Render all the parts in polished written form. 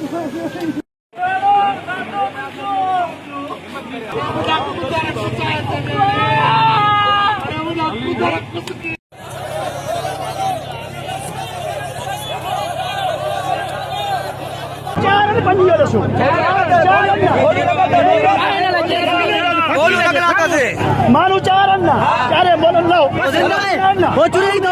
मानू चार अन्ना चारे बोलन लाओ वो चुरी तो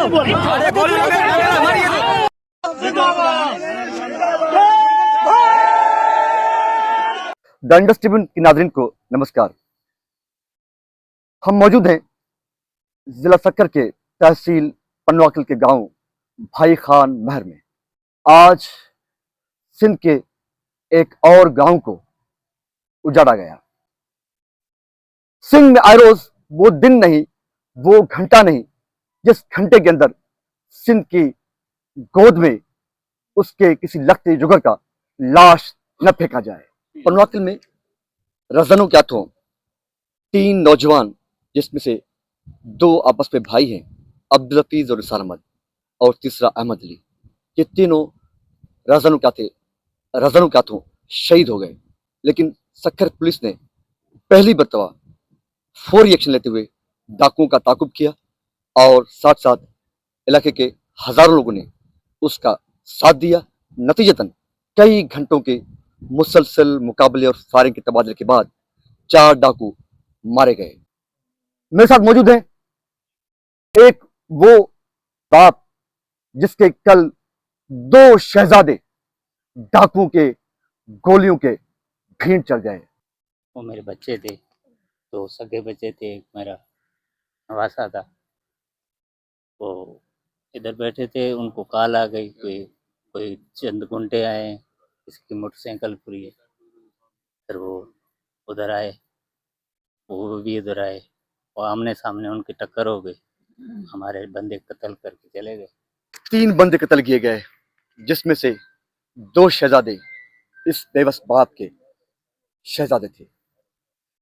द इंडस ट्रिब्यून की नाज़रीन को नमस्कार। हम मौजूद हैं जिला सक्कर के तहसील पनवाकल के गांव भाई खान महर में। आज सिंध के एक और गांव को उजाड़ा गया। सिंध में आए रोज वो दिन नहीं, वो घंटा नहीं जिस घंटे के अंदर सिंध की गोद में उसके किसी लगते जुगर का लाश न फेंका जाए। पनवाकल में रजनों के हाथों 3 नौजवान, जिसमें से 2 आपस में भाई हैं, अब्दुल हफीज और निसार अहमद, और तीसरा अहमद अली, ये तीनों रजनों के हाथों शहीद हो गए। लेकिन सक्कर पुलिस ने पहली मर्तबा फौरी एक्शन लेते हुए डाकुओं का ताकुब किया और साथ साथ इलाके के हजारों लोगों ने उसका साथ दिया। नतीजतन कई घंटों के मुसलसल मुकाबले और फायरिंग के तबादले के बाद 4 डाकू मारे गए। मेरे साथ मौजूद हैं एक वो बाप जिसके कल 2 शहजादे डाकुओं के गोलियों के भीड़ चढ़ गए। वो मेरे बच्चे थे, 2 सगे बच्चे थे, एक मेरा नवासा था। वो इधर बैठे थे, उनको कॉल आ गई कोई चंद गुंडे आए, इसकी मोटरसाइकिल पूरी है। फिर वो उधर आए, वो भी इधर आए और आमने सामने उनकी टक्कर हो गई। हमारे बंदे कत्ल करके चले गए। 3 बंदे कत्ल किए गए, जिसमें से 2 शहजादे इस बेबस बाप के शहजादे थे।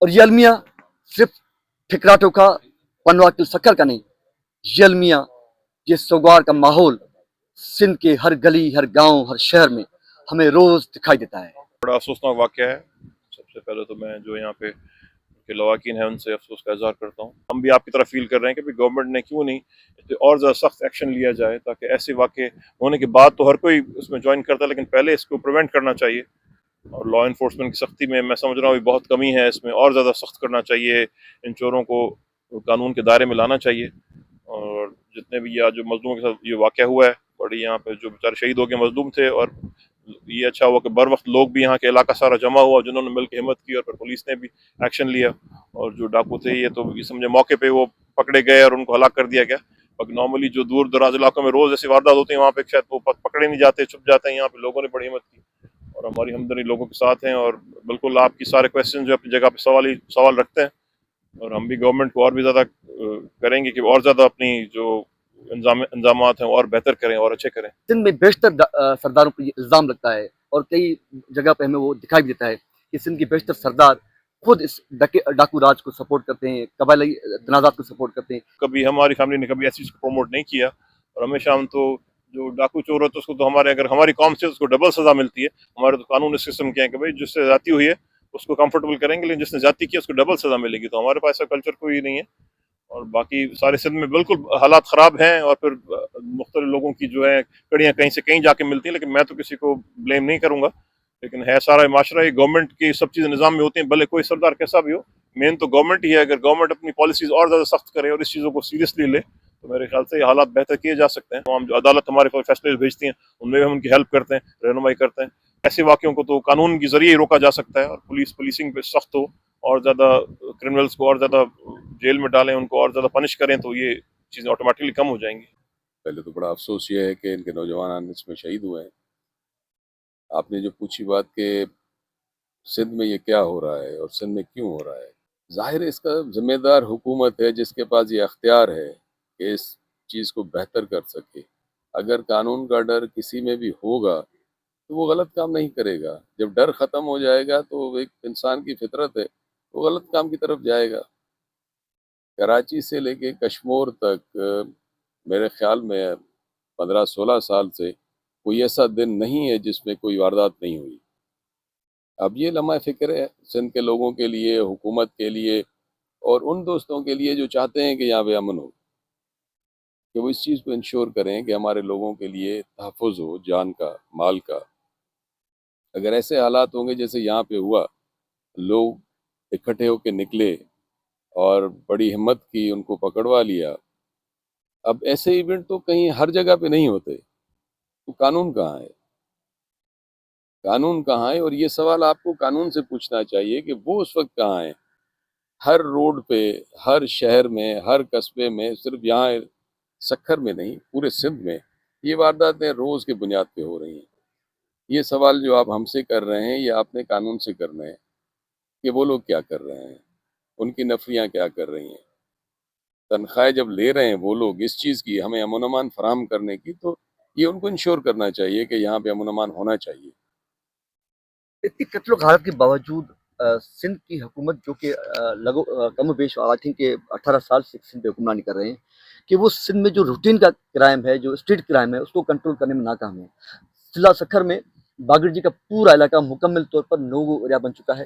और ये अलमिया सिर्फ ठिकराटों का, पनवाकल सक्कर का नहीं, ये अलमिया, ये सोगवार का माहौल सिंध के हर गली, हर गांव, हर शहर में हमें रोज दिखाई देता है। बड़ा अफसोसनाक वाक़या है। सबसे पहले तो मैं जो यहाँ पे के लवाकिन हैं उनसे अफसोस का इजहार करता हूँ। हम भी आपकी तरह फील कर रहे हैं कि गवर्नमेंट ने क्यों नहीं इस पे और ज़्यादा सख्त एक्शन लिया जाए, ताकि ऐसे वाक़े होने के बाद तो हर कोई उसमें ज्वाइन करता है, लेकिन पहले इसको प्रिवेंट करना चाहिए। और लॉ इन्फोर्समेंट की सख्ती में मैं समझ रहा हूँ बहुत कमी है, इसमें और ज़्यादा सख्त करना चाहिए। इन चोरों को कानून के दायरे में लाना चाहिए। और जितने भी आज जो मजलूमों के साथ ये वाक़या हुआ है, बड़ी यहाँ पे जो बेचारे शहीद हो गए मजलूम थे, और ये अच्छा हुआ कि बर वक्त लोग भी यहाँ के इलाका सारा जमा हुआ, जिन्होंने मिलकर हिम्मत की, और फिर पुलिस ने भी एक्शन लिया। और जो डाकू थे ये तो ये समझे मौके पे वो पकड़े गए और उनको हलाक कर दिया गया। बाकी नॉर्मली जो दूर दराज इलाकों में रोज ऐसी वारदात होती है, वहाँ पे शायद वो पकड़े नहीं जाते, छुप जाते हैं। यहाँ पे लोगों ने बड़ी हिम्मत की और हमारी हमदर्दी लोगों के साथ हैं। और बिल्कुल आपकी सारे क्वेश्चन जो अपनी जगह पे सवाल रखते हैं, और हम भी गवर्नमेंट को और भी ज़्यादा करेंगे कि और ज़्यादा अपनी जो इंजामात हैं और बेहतर करें और अच्छे करें। सिंध में बेशतर सरदारों पर ये इल्ज़ाम लगता है, और कई जगह पे हमें वो दिखाई भी देता है कि सिंध के बेशतर सरदार खुद इस डाकू राज को सपोर्ट करते हैं, कबायली तनाज़ात को सपोर्ट करते हैं। कभी हमारी फैमिली ने कभी ऐसी चीज़ को प्रमोट नहीं किया, और हमेशा हम तो जो डाकू चोर होता है उसको तो अगर हमारी कौम से उसको डबल सज़ा मिलती है। हमारे तो कानून इस किस्म के हैं कि भाई जिससे ज़्यादती हुई है उसको कंफर्टेबल करेंगे, लेकिन जिसने ज़्यादती की उसको डबल सज़ा मिलेगी। तो हमारे पास ऐसा कल्चर कोई नहीं है। और बाकी सारे सिंध में बिल्कुल हालात ख़राब हैं, और फिर मुख्तलिफ लोगों की जो है कड़ियाँ कहीं से कहीं जाके मिलती हैं, लेकिन मैं तो किसी को ब्लेम नहीं करूँगा। लेकिन है सारा माशरा ही गवर्नमेंट की सब चीज़ें निज़ाम में होती हैं, भले कोई सरदार कैसा भी हो, मेन तो गवर्नमेंट ही है। अगर गवर्नमेंट अपनी पॉलिसीज़ और ज़्यादा सख्त करे और इस चीज़ों को सीरियसली ले, तो मेरे ख्याल से ये हालात बेहतर किए जा सकते हैं। तो हम जो अदालत हमारे पास फैसले भेजती हैं, उनमें भी हम उनकी हेल्प करते हैं, रहनुमाई करते हैं। ऐसे वाक़यों को तो कानून के ज़रिए ही रोका जा सकता है, और पुलिसिंग पे सख्त हो, और ज़्यादा क्रिमिनल्स को और ज़्यादा जेल में डालें, उनको और ज़्यादा पनिश करें, तो ये चीज़ें ऑटोमेटिकली कम हो जाएंगी। पहले तो बड़ा अफसोस ये है कि इनके नौजवान इसमें शहीद हुए हैं। आपने जो पूछी बात कि सिंध में ये क्या हो रहा है और सिंध में क्यों हो रहा है, ज़ाहिर है इसका जिम्मेदार हुकूमत है, जिसके पास ये अख्तियार है कि इस चीज़ को बेहतर कर सके। अगर कानून का डर किसी में भी होगा तो वो गलत काम नहीं करेगा। जब डर ख़त्म हो जाएगा तो एक इंसान की फितरत है, वो गलत काम की तरफ जाएगा। कराची से लेके कश्मीर तक मेरे ख्याल में 15-16 साल से کوئی ایسا دن نہیں ہے جس میں کوئی واردات نہیں ہوئی. اب یہ لمحہ فکر ہے سندھ کے لوگوں کے لیے، حکومت کے لیے اور ان دوستوں کے لیے جو چاہتے ہیں کہ یہاں پہ امن ہو، کہ وہ اس چیز کو انشور کریں کہ ہمارے لوگوں کے لیے تحفظ ہو، جان کا، مال کا. اگر ایسے حالات ہوں گے جیسے یہاں پہ ہوا، لوگ اکٹھے ہو کے نکلے اور بڑی ہمت کی، ان کو پکڑوا لیا. اب ایسے ایونٹ تو کہیں ہر جگہ پہ نہیں ہوتے، تو قانون کہاں ہے؟ قانون کہاں ہے؟ اور یہ سوال آپ کو قانون سے پوچھنا چاہیے کہ وہ اس وقت کہاں ہیں. ہر روڈ پہ، ہر شہر میں، ہر قصبے میں، صرف یہاں سکھر میں نہیں، پورے سندھ میں یہ وارداتیں روز کی بنیاد پہ ہو رہی ہیں. یہ سوال جو آپ ہم سے کر رہے ہیں یہ آپ نے قانون سے کرنا ہے کہ وہ لوگ کیا کر رہے ہیں، ان کی نفریاں کیا کر رہی ہیں. تنخواہیں جب لے رہے ہیں وہ لوگ اس چیز کی، ہمیں امن و امان فراہم کرنے کی، تو یہ ان کو انشور کرنا چاہیے کہ یہاں پہ امن و امان ہونا چاہیے. اتنی قتل و غارت کے باوجود سندھ کی حکومت جو کہ کم و بیش آئی تھنک کہ 18 سال سے سندھ پہ حکمرانی کر رہے ہیں، کہ وہ سندھ میں جو روٹین کا کرائم ہے، جو اسٹریٹ کرائم ہے، اس کو کنٹرول کرنے میں ناکام ہے. ضلع سکھر میں باگڑ جی کا پورا علاقہ مکمل طور پر نو ایریا بن چکا ہے.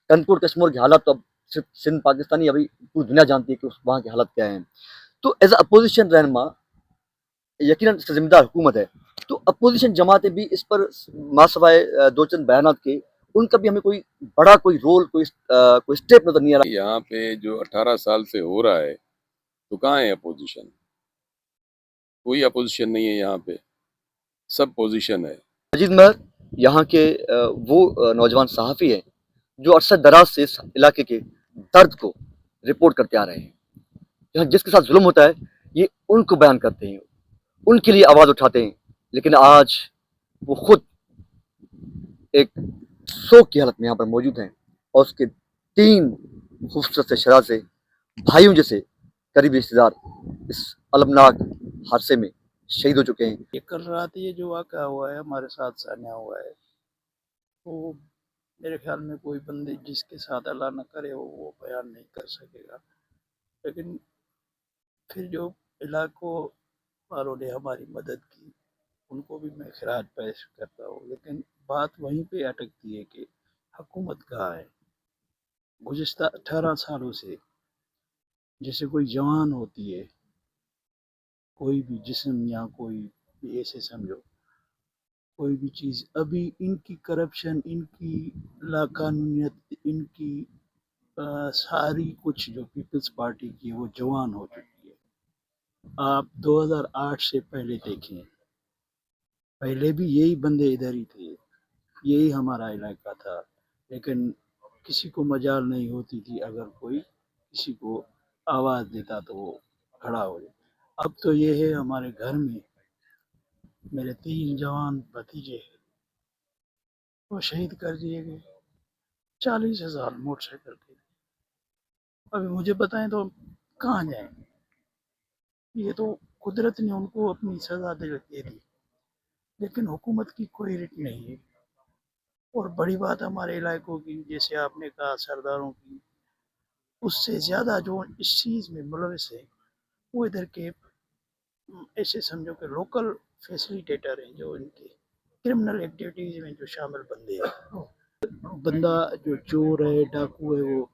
کنکوٹ کشمور کی حالت تو اب صرف سندھ پاکستانی ابھی پوری دنیا جانتی ہے کہ وہاں کی حالت کیا ہے. تو ایز اے اپوزیشن رہنما یقیناً ذمہ دار حکومت ہے، تو اپوزیشن جماعتیں بھی اس پر ماسوائے دو چند بیانات کے ان کا بھی ہمیں کوئی بڑا کوئی رول کوئی اسٹیپ نظر نہیں آ رہا. یہاں پہ جو 18 سال سے ہو رہا ہے تو کہاں ہے اپوزیشن؟ کوئی اپوزیشن نہیں ہے یہاں پہ، سب پوزیشن ہے. مجید مہر یہاں کے وہ نوجوان صحافی ہیں جو عرصہ دراز سے اس علاقے کے درد کو رپورٹ کرتے آ رہے ہیں. یہاں جس کے ساتھ ظلم ہوتا ہے یہ ان کو بیان کرتے ہیں، ان کے لیے آواز اٹھاتے ہیں. لیکن آج وہ خود ایک سوگ کی حالت میں یہاں پر موجود ہیں اور اس کے 3 خوبصورت سے شرازے بھائیوں جیسے قریبی رشتے دار اس المناک حادثے میں شہید ہو چکے ہیں. یہ کل رات یہ جو واقعہ ہوا ہے ہمارے ساتھ سامنے ہوا ہے، وہ میرے خیال میں کوئی بندے جس کے ساتھ اللہ نہ کرے وہ بیان نہیں کر سکے گا. لیکن پھر جو علاقوں والوں نے ہماری مدد کی ان کو بھی میں خراج پیش کرتا ہوں. لیکن بات وہیں پہ اٹکتی ہے کہ حکومت کہاں ہے. گزشتہ 18 سالوں سے جیسے کوئی جوان ہوتی ہے، کوئی بھی جسم یا کوئی بھی ایسے سمجھو کوئی بھی چیز، ابھی ان کی کرپشن، ان کی لاقانونیت، ان کی ساری کچھ جو پیپلز پارٹی کی وہ جوان ہو چکی ہے. آپ 2008 سے پہلے دیکھیں، پہلے بھی یہی بندے ادھر ہی تھے، یہی ہمارا علاقہ تھا، لیکن کسی کو مجال نہیں ہوتی تھی. اگر کوئی کسی کو آواز دیتا تو وہ کھڑا ہو جائے. اب تو یہ ہے ہمارے گھر میں میرے 3 جوان بھتیجے وہ شہید کر دیے گئے، 40,000 موٹر سائیکل کے. ابھی مجھے بتائیں تو کہاں جائیں؟ یہ تو قدرت نے ان کو اپنی سزا دے دی، لیکن حکومت کی کوئی رٹ نہیں ہے. اور بڑی بات ہمارے علاقوں کی، جیسے آپ نے کہا سرداروں کی، اس سے زیادہ جو اس چیز میں ملوث ہے وہ ادھر کے ایسے سمجھو کہ لوکل فیسیلیٹیٹر ہیں، جو ان کے کرمنل ایکٹیویٹیز میں جو شامل بندے ہیں. بندہ جو چور ہے، ڈاکو ہے، وہ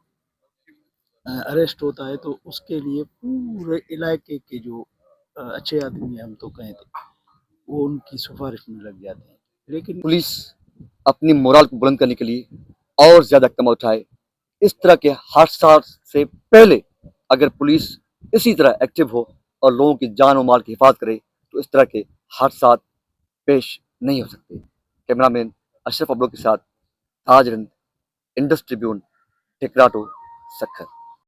اریسٹ ہوتا ہے تو اس کے لیے پورے علاقے کے جو اچھے آدمی ہیں، ہم تو کہیں تھے، وہ ان کی سفارش میں لگ جاتے ہیں. لیکن پولیس اپنی مورال کو بلند کرنے کے لیے اور زیادہ اقدامات اٹھائے. اس طرح کے حادثات سے پہلے اگر پولیس اسی طرح ایکٹیو ہو اور لوگوں کی جان و مال کی حفاظت کرے تو اس طرح کے حادثات پیش نہیں ہو سکتے. کیمرہ مین اشرف ابلو کے ساتھ تاج ہند، انڈس ٹریبیون، ٹھکراٹو، سکھر.